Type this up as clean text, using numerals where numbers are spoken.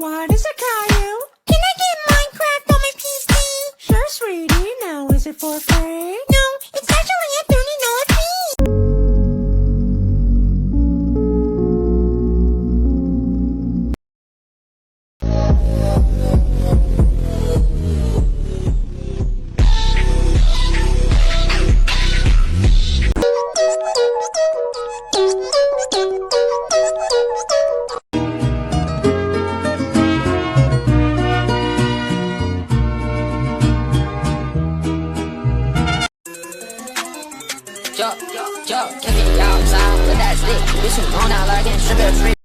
What is a Caillou? Can I get Minecraft on my PC? Sure, sweetie. Now is it for free? No, it's actually a $30 fee. Yo, catch me outside with that stick. Bitch, you on out like in sugar free.